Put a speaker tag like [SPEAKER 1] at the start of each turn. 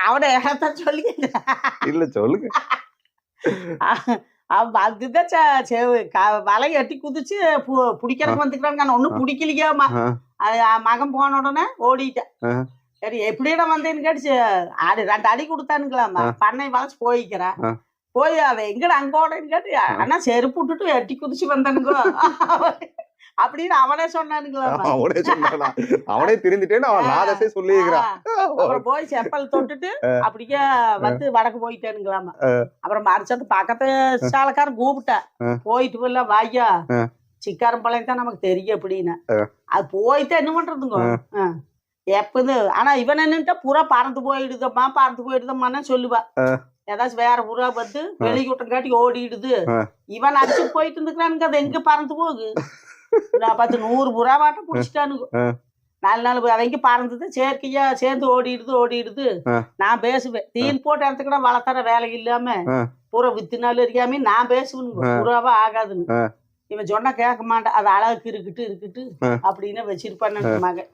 [SPEAKER 1] அவனை ஏகத்தான் சொல்லி
[SPEAKER 2] இல்ல சொல்லுங்க.
[SPEAKER 1] அதுதான் வலை எட்டி குதிச்சு பிடிக்கிறதுக்கு வந்துக்கிறாங்க. ஒன்னும் பிடிக்கலையாமா. மகன் போன உடனே ஓடிட்டேன். சரி எப்படியிடம் வந்தேன்னு கேட்டு 2 அடி கொடுத்தானுங்களாமா. பண்ணை வளைச்சு போய்க்கிறேன். போய் அவன் எங்கடா அங்க ஓடன்னு கேட்டு, ஆனா செருப்பு விட்டுட்டு எட்டி குதிச்சு வந்தானுங்கோ அப்படின்னு அவனே சொன்னானுங்களாமா.
[SPEAKER 2] அவனே திருந்திட்டேன்னு அவன் நாதசே சொல்லிக்கிறான்.
[SPEAKER 1] அப்புறம் போய் செப்பல் தொட்டுட்டு அப்படியே வந்து வடக்கு போயிட்டானுங்களாமா. அப்புறம் மறைச்சது பக்கத்து சாலக்காரன் கூப்பிட்டேன். போயிட்டு போல வாய்யா சிக்காரம்பாளையம் தான் நமக்கு தெரியும் அப்படின்னு. அது போயிட்டு என்ன பண்றதுங்க எப்பது. ஆனா இவன் என்னன்ட்டா புறா பறந்து போயிடுதம்மான்னு சொல்லுவா. ஏதாச்சும் வேற புறா வந்து வெளிக்கூட்டம் காட்டி ஓடிடுது. இவன் அடிச்சு போயிட்டு இருந்துக்கிறானுங்க. அது எங்க பறந்து போகுது. நான் 100 புறாவாட்டம் புடிச்சிட்டானுங்க. 4 நாள் அவங்க பறந்தது செயற்கையா சேர்ந்து ஓடிடுது. நான் பேசுவேன். தீன் போட்டு இடத்துக்கூட வளர்த்துற வேலை இல்லாம புறா வித்துனாலும் இருக்காம நான் பேசுவேனுங்க. புறாவா ஆகாதுன்னு. இவன் சொன்னா கேட்க மாட்டான். அது அழகுக்கு இருக்கட்டு அப்படின்னு வச்சிருப்பான்னு மகன்.